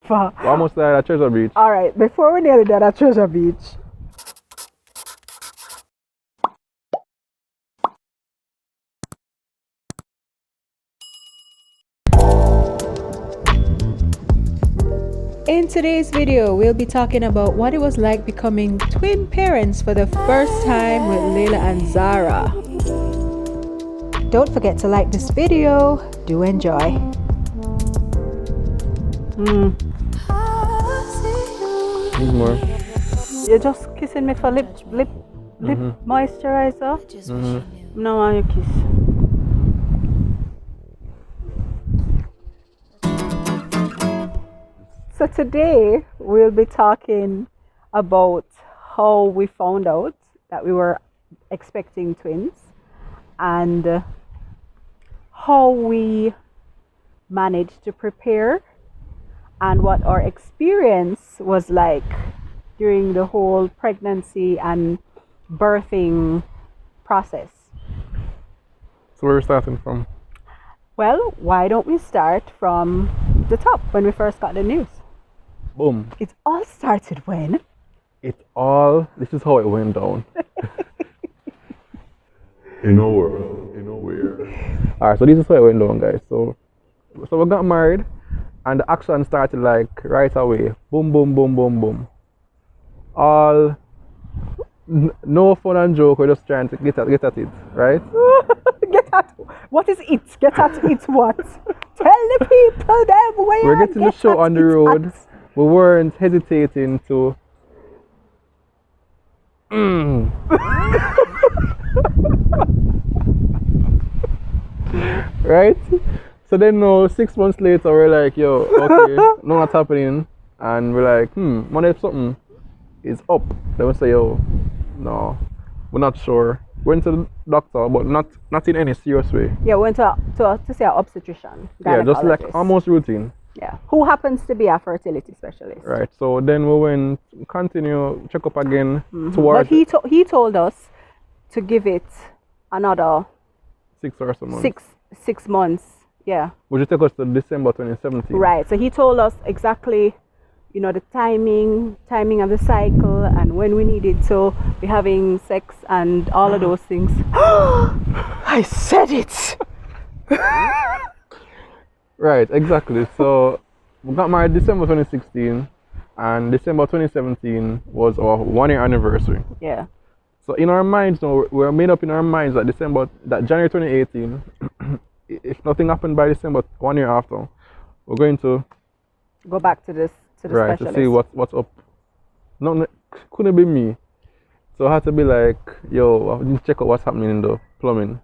for? We're almost there at Treasure Beach. Alright, before we nearly there at Treasure Beach. In today's video, we'll be talking about what it was like becoming twin parents for the first time with Leila and Zahra. Don't forget to like this video. Do enjoy. Need more. You're just kissing me for lip moisturizer? No, I want you kiss. So today we'll be talking about how we found out that we were expecting twins and how we managed to prepare and what our experience was like during the whole pregnancy and birthing process. So where are we starting from? Well, why don't we start from the top when we first got the news? Boom. It all started when? This is how it went down. In a world, in a weird. Alright, so this is how it went down, guys. So we got married and the action started like right away. Boom, boom, boom, boom, boom. No fun and joke, we're just trying to get at it, right? Get at what is it? Get at it what? Tell the people them where We're getting the show on the road. We weren't hesitating to right? So then no, 6 months later we're like, yo, okay, no what's happening, and we're like, wonder if something is up. Then we say, yo, no, we're not sure. Went to the doctor, but not in any serious way. Yeah, went to see an obstetrician. Yeah, just like almost routine. Yeah. Who happens to be a fertility specialist. Right. So then we went continue check up again towards. But he told us to give it another 6 or so months. six months. Yeah. Which will take us to December 2017. Right. So he told us exactly, the timing of the cycle and when we needed to be having sex and all of those things. I said it. Right, exactly. So we got married December 2016 and December 2017 was our 1 year anniversary. Yeah. So in our minds now, we're made up in our minds that January 2018, if nothing happened by December 1 year after, we're going to go back to the right, specialist. to see what's up. Couldn't be me. So I had to be like, yo, I need to check out what's happening in the plumbing.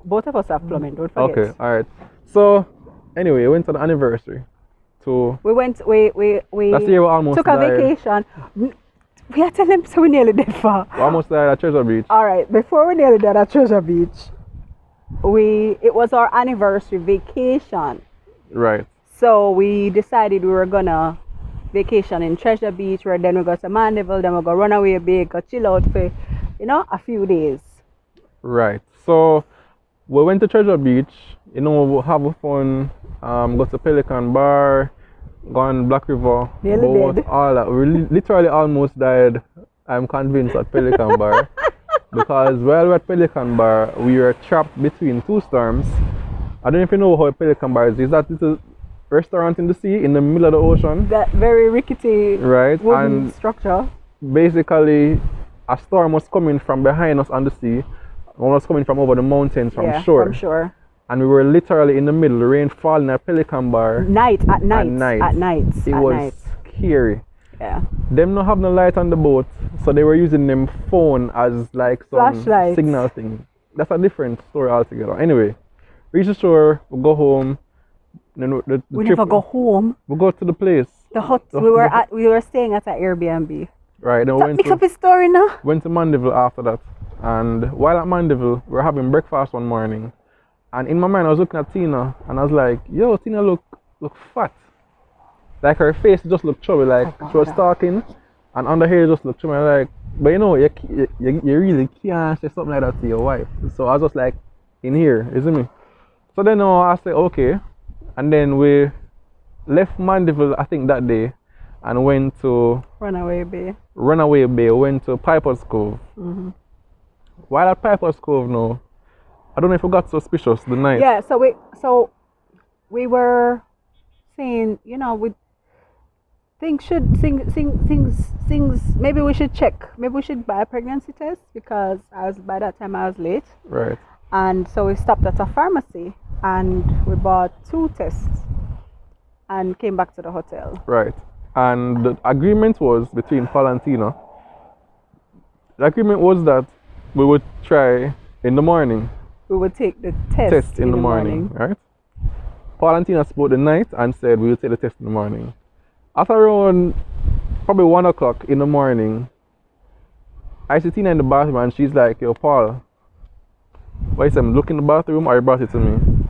Both of us have plumbing, don't forget. Okay, alright. So anyway, we went to the anniversary. We went that's the year we almost took a vacation. We had to tell them so we nearly did far. We almost died at Treasure Beach. Alright, before we nearly did at Treasure Beach, it was our anniversary vacation. Right. So we decided we were gonna vacation in Treasure Beach, where then we go to Mandeville, then we go Runaway Bay, go chill out for, a few days. Right. So we went to Treasure Beach, we'll have fun, go to Pelican Bar, go on Black River, Nearly did. all that. We literally almost died, I'm convinced, at Pelican Bar. Because while we were at Pelican Bar, we were trapped between two storms. I don't know if you know how Pelican Bar is. Is that little restaurant in the sea, in the middle of the ocean? That very rickety wooden structure. Basically, a storm was coming from behind us on the sea. One was coming from over the mountains from shore. From shore. And we were literally in the middle, rain falling at Pelican Bar. At night. It was scary. Yeah. Them not have no light on the boat, so they were using them phone as like some flashlights. Signal thing. That's a different story altogether. Anyway, reach the shore, we go home. Then we never go home. We go to the place. The hut. We were staying at an Airbnb. Right. Then we went pick up his story now. Went to Mandeville after that, and while at Mandeville, we were having breakfast one morning, and in my mind I was looking at Tina, and I was like, "Yo, Tina look fat. Like her face just looked chubby. Like she was talking, and under here just looked chubby. Like, but you really can't say something like that to your wife." So I was just like, "In here, isn't me?" So then I said, "Okay," and then we left Mandeville, I think that day, and went to Runaway Bay. Runaway Bay, went to Piper's Cove. While at Piper's Cove now, I don't know if we got suspicious the night. Yeah, so we were saying, you know, we things maybe we should check. Maybe we should buy a pregnancy test because by that time I was late. Right. And so we stopped at a pharmacy and we bought 2 tests and came back to the hotel. Right. And the agreement was between Paul and Tina. The agreement was that we would try in the morning. We would take the test In the morning, right? Paul and Tina spoke the night and said we would take the test in the morning. After around probably 1 o'clock in the morning, I see Tina in the bathroom and she's like, yo, Paul, why is I'm looking in the bathroom or you brought it to me?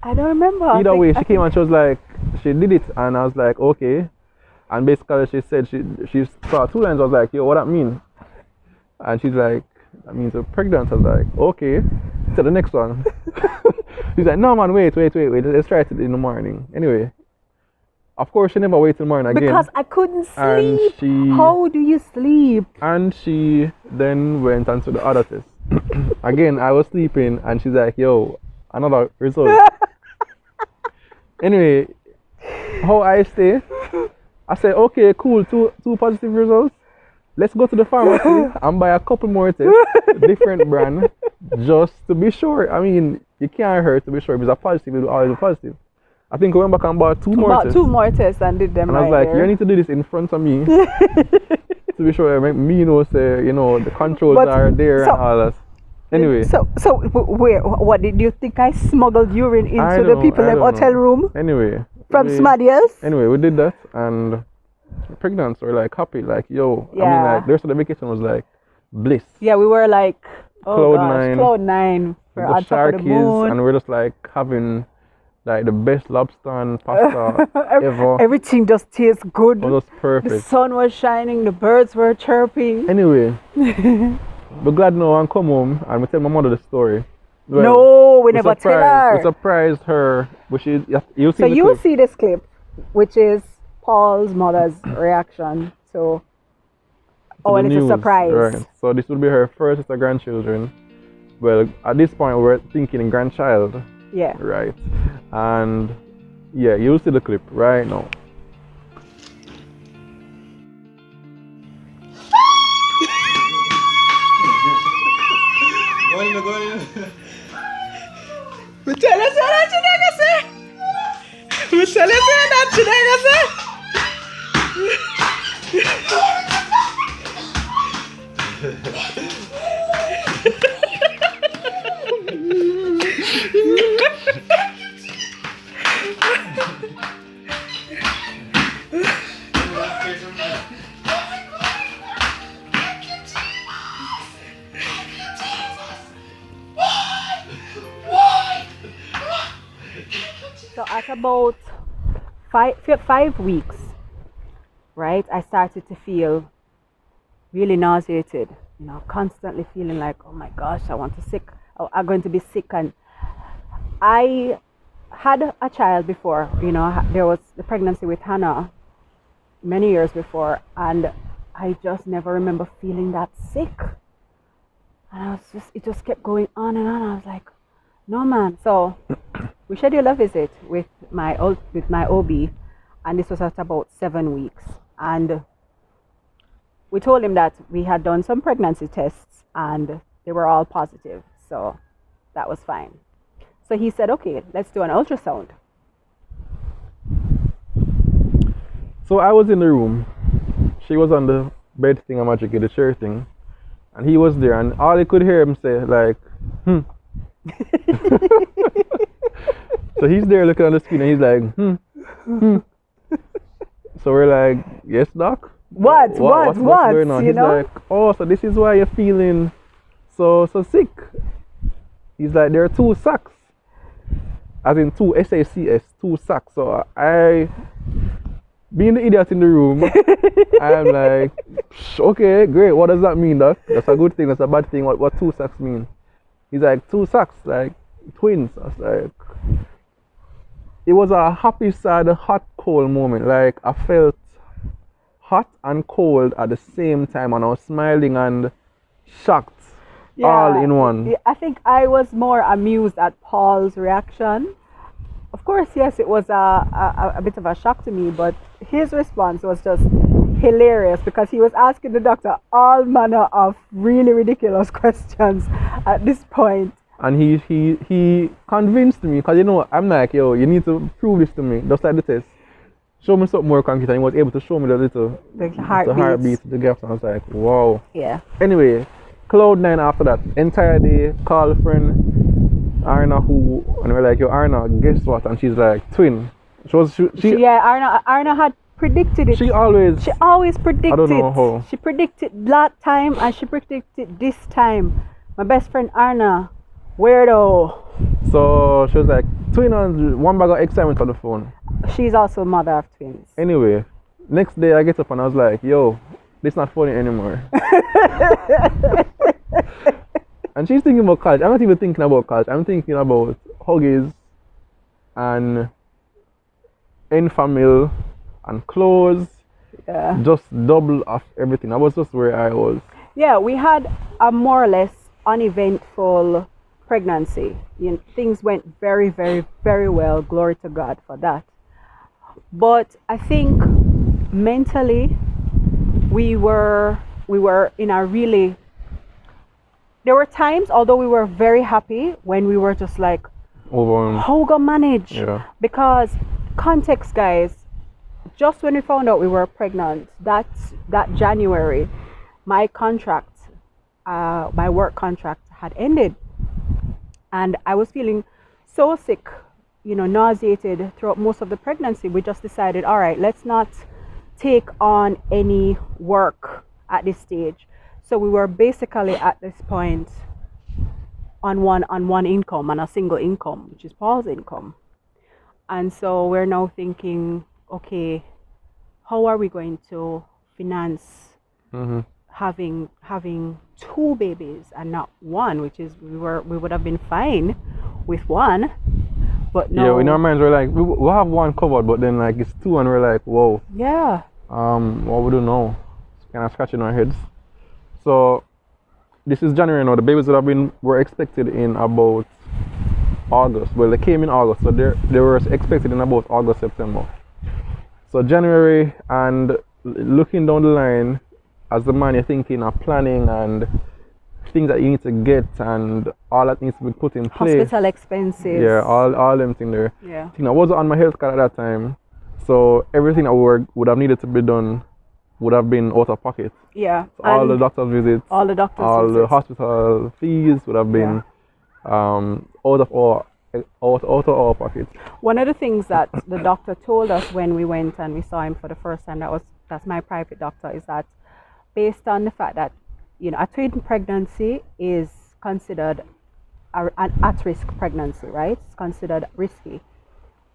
I don't remember. Either way, she came and she was like, she did it, and I was like, okay. And basically she said she saw 2 lines. I was like, yo, what that mean? And she's like, that means you're pregnant. I was like, okay. To the next one. She's like, no man, wait. Let's try it in the morning. Anyway, of course she never waited in the morning again. Because I couldn't sleep. And how do you sleep? And she then went on to the other test. Again, I was sleeping and she's like, yo, another result. Anyway, how I stay, I said, okay, cool, two positive results. Let's go to the pharmacy and buy a couple more tests, different brand, just to be sure. I mean, you can't hurt to be sure. If it's a positive, it'll always be positive. I think I went back and bought 2 more tests. 2 more tests and did them. And I was like, you need to do this in front of me to be sure. Me know, say, you know, the controls are there and all that. Anyway. So what did you think I smuggled urine into the people in the hotel room? Anyway. From somebody else? Anyway, we did that and pregnant, so we're like happy, like yo. Yeah. I mean, like the rest of the vacation was like bliss. Yeah, we were like cloud 9. We're on top of the moon. And we're just like having like the best lobster and pasta ever. Everything just tastes good. It was perfect. The sun was shining, the birds were chirping. Anyway, we're glad now and come home and we tell my mother the story. Well, no, we never tell her. We surprised her, but you'll see. So you'll see this clip, which is Paul's mother's reaction to our little surprise. Right. So this will be her first set of grandchildren. Well, at this point we're thinking grandchild. Yeah. Right. And yeah, you'll see the clip right now. Go on. We tell us that So at about 5 weeks, right, I started to feel really nauseated, you know, constantly feeling like, oh my gosh, I'm going to be sick. And I had a child before, you know, there was the pregnancy with Hannah many years before, and I just never remember feeling that sick. And it just kept going on and on. I was like, no man. So we scheduled a visit with my OB, and this was at about 7 weeks. And we told him that we had done some pregnancy tests and they were all positive. So that was fine. So he said, okay, let's do an ultrasound. So I was in the room. She was on the bed thing, the chair thing. And he was there, and all I could hear him say, like, So he's there looking on the screen, and he's like, So we're like, yes, doc? What's going on? You He's know? like, oh, so this is why you're feeling so sick. He's like, there are 2 sacs. As in 2 SACS, 2 sacs. So I, being the idiot in the room, I'm like, okay, great. What does that mean, doc? That's a good thing, that's a bad thing. What 2 sacs mean? He's like, 2 sacs, like twins. I was like, it was a happy, sad, hot, cold moment. Like I felt hot and cold at the same time, and I was smiling and shocked all in one. I think I was more amused at Paul's reaction. Of course, yes, it was a bit of a shock to me, but his response was just hilarious because he was asking the doctor all manner of really ridiculous questions at this point. And he convinced me, because I'm like, yo, you need to prove this to me, just like the test. Show me something more concrete, and he was able to show me the heartbeat, the gaps, and I was like, wow. Yeah. Anyway, cloud nine after that. Entire day, call a friend, Arna, and we're like, yo, Arna, guess what? And she's like, twin. Arna had predicted it. She always predicted. I don't know how. She predicted that time and she predicted this time. My best friend Arna, weirdo. So she was like, twin, and one bag of excitement on the phone. She's also a mother of twins. Anyway, next day I get up and I was like, yo, this not funny anymore. And she's thinking about college. I'm not even thinking about college. I'm thinking about huggies and family and clothes. Yeah. Just double of everything. That was just where I was. Yeah, we had a more or less uneventful pregnancy. Things went very, very, very well. Glory to God for that. But I think mentally we were in a really, there were times, although we were very happy, when we were just like, how go manage? Yeah. Because context, guys, just when we found out we were pregnant, that January, my work contract had ended, and I was feeling so sick, nauseated throughout most of the pregnancy. We just decided, all right, let's not take on any work at this stage. So we were basically at this point on one income, on a single income, which is Paul's income. And so we're now thinking, okay, how are we going to finance having two babies and not one, which is we would have been fine with one, but no. Yeah, in our minds we're like, we'll have one covered, but then like it's two, and we're like, whoa. Yeah. What we do now? It's kind of scratching our heads. So this is January now. The babies that were expected in about August. Well, they came in August, so they were expected in about August, September. So January, and looking down the line, as the man, you're thinking of planning and things that you need to get and all that needs to be put in place. Hospital expenses. Yeah, all them things there. Yeah. I wasn't on my health card at that time, so everything that would have needed to be done would have been out of pocket. Yeah. So all the doctor's visits, all the hospital fees would have been out of our pockets. One of the things that the doctor told us when we went and we saw him for the first time, that's my private doctor, is that based on the fact that a twin pregnancy is considered an at-risk pregnancy, right? It's considered risky.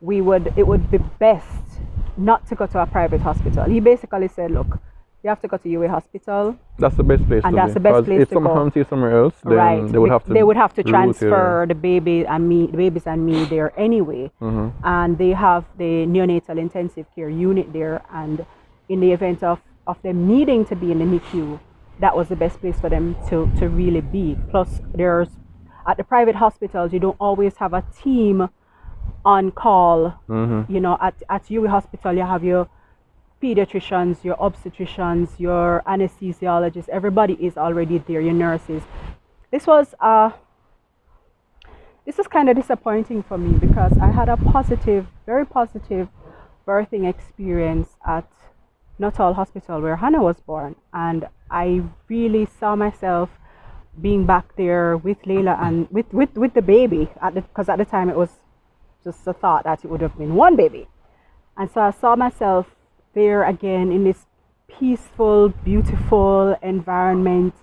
It would be best not to go to a private hospital. He basically said, look, you have to go to UA hospital. That's the best place to be. That's the best place to go. If someone comes to somewhere else, then right. they would have to transfer the babies and me there anyway. And they have the neonatal intensive care unit there, and in the event of them needing to be in the NICU, that was the best place for them to really be. Plus, at the private hospitals, you don't always have a team on call. At UWI hospital, you have your pediatricians, your obstetricians, your anesthesiologists. Everybody is already there, your nurses. This was kind of disappointing for me because I had a very positive birthing experience at Nuttall Hospital where Hannah was born, and I really saw myself being back there with Leila and with the baby because at the time it was just a thought that it would have been one baby. And so I saw myself there again in this peaceful, beautiful environment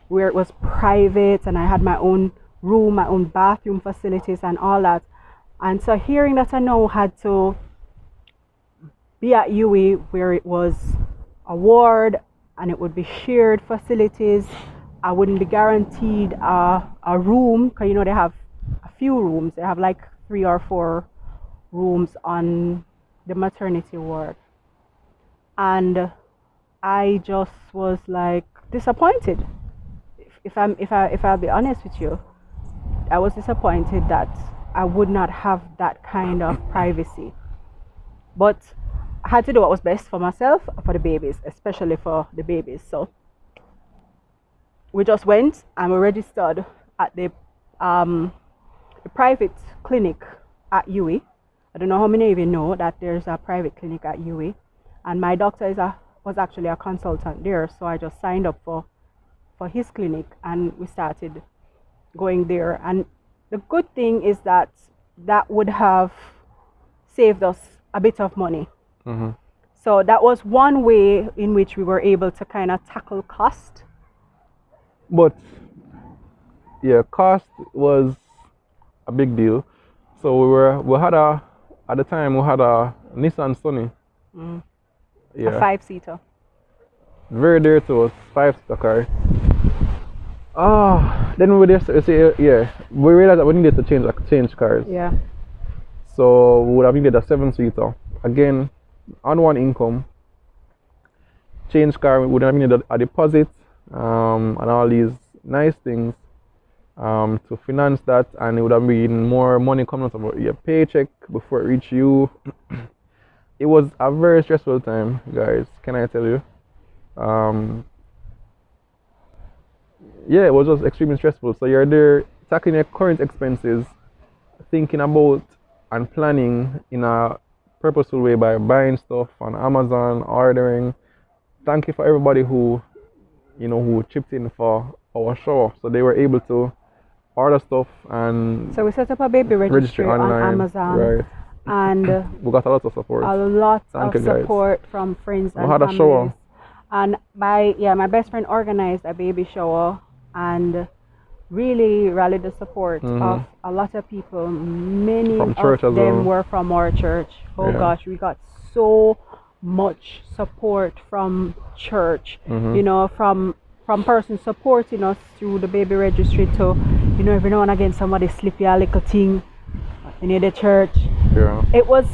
where it was private and I had my own room, my own bathroom facilities and all that. And so hearing that I now had to be at UWI where it was a ward and it would be shared facilities, I wouldn't be guaranteed a room, because they have a few rooms. They have like 3 or 4 rooms on the maternity ward. And I just was like disappointed. If I'll be honest with you, I was disappointed that I would not have that kind of privacy. But I had to do what was best for myself, for the babies, especially for the babies. So we just went and we registered at the private clinic at UWI. I don't know how many of you know that there's a private clinic at UWI, and my doctor was actually a consultant there, so I just signed up for his clinic and we started going there. And the good thing is that would have saved us a bit of money. Mm-hmm. So that was one way in which we were able to kind of tackle cost. But yeah, cost was a big deal. So at the time we had a Nissan Sunny. A 5-seater. Very dear to us, 5-seater car. Then we just say, we realized that we needed to change cars. Yeah. So we would have needed a 7-seater. Again, on one income. Change car, we would have needed a deposit, and all these nice things to finance that, and it would have been more money coming out of your paycheck before it reached you. It was a very stressful time, guys, can I tell you? It was just extremely stressful. So you're there tackling your current expenses, thinking about and planning in a purposeful way by buying stuff on Amazon, ordering. Thank you for everybody who chipped in for our show. So they were able to order stuff, and so we set up a baby registry on Amazon. Right. And we got a lot of support. Thank you, support from friends and had families. A shower. And my best friend organized a baby shower and really rallied the support of a lot of people. Many from of them were from our church. Gosh, we got so much support from church. From persons supporting us through the baby registry to, every now and again somebody slip you a little thing in the church. Yeah. It was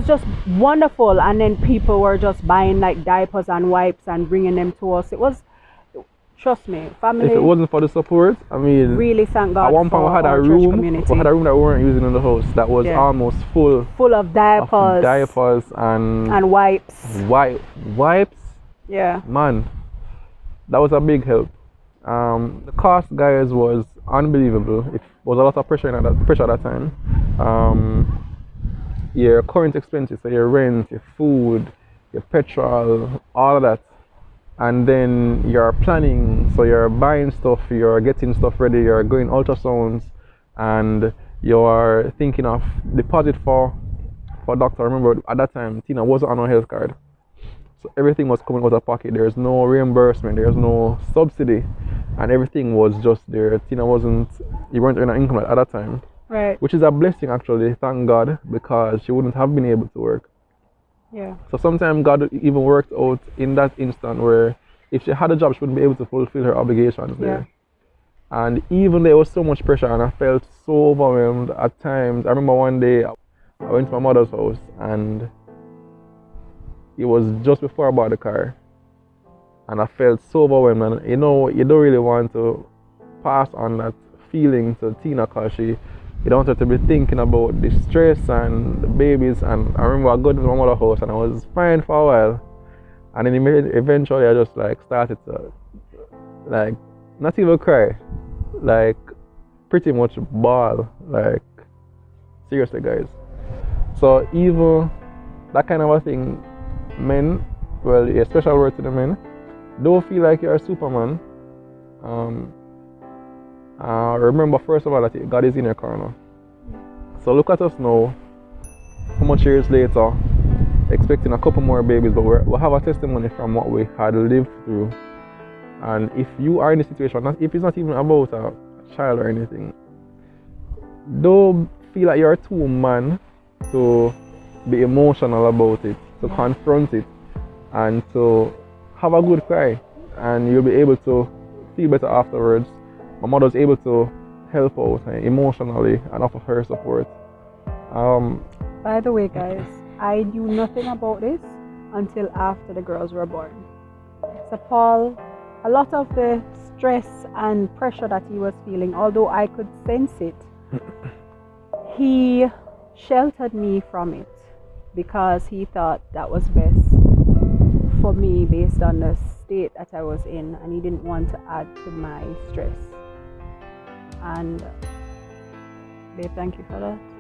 just wonderful. And then people were just buying like diapers and wipes and bringing them to us. It was, trust me, family. If it wasn't for the support, I mean, really thank God. At one point for we had a our room. church community. We had a room that we weren't using in the house that was almost full of diapers, and wipes. Wipes. Yeah. Man, that was a big help. The cost, guys, was unbelievable. It was a lot of pressure at that time. Your current expenses, so your rent, your food, your petrol, all of that. And then you're planning, so you're buying stuff, you're getting stuff ready, you're going ultrasounds, and you're thinking of deposit for doctor. Remember, at that time, Tina wasn't on her health card. So everything was coming out of pocket. There's no reimbursement, there's no subsidy, and everything was just there. Tina you weren't earning income at that time. Right. Which is a blessing, actually, thank God, because she wouldn't have been able to work. Yeah. So sometimes God even worked out in that instant where if she had a job, she wouldn't be able to fulfill her obligations there. And even there was so much pressure, and I felt so overwhelmed at times. I remember one day I went to my mother's house, and it was just before I bought the car, and I felt so overwhelmed. And you don't really want to pass on that feeling to Tina, because you don't want her to be thinking about the stress and the babies. And I remember I got to my mother's house and I was fine for a while, and then eventually I just started to not even cry, pretty much bawl, seriously, guys. So even that kind of a thing, men, well, a special word to the men, don't feel like you're a Superman. Remember, first of all, that God is in your corner. So look at us now, how much years later, expecting a couple more babies, but we have a testimony from what we had lived through. And if you are in a situation, if it's not even about a child or anything, don't feel like you're too man to be emotional about it, to confront it, and to have a good cry, and you'll be able to feel better afterwards. My mother was able to help out emotionally and offer her support. By the way, guys, I knew nothing about this until after the girls were born. So Paul, a lot of the stress and pressure that he was feeling, although I could sense it, he sheltered me from it because he thought that was best for me based on the state that I was in, and he didn't want to add to my stress. And babe, thank you for that.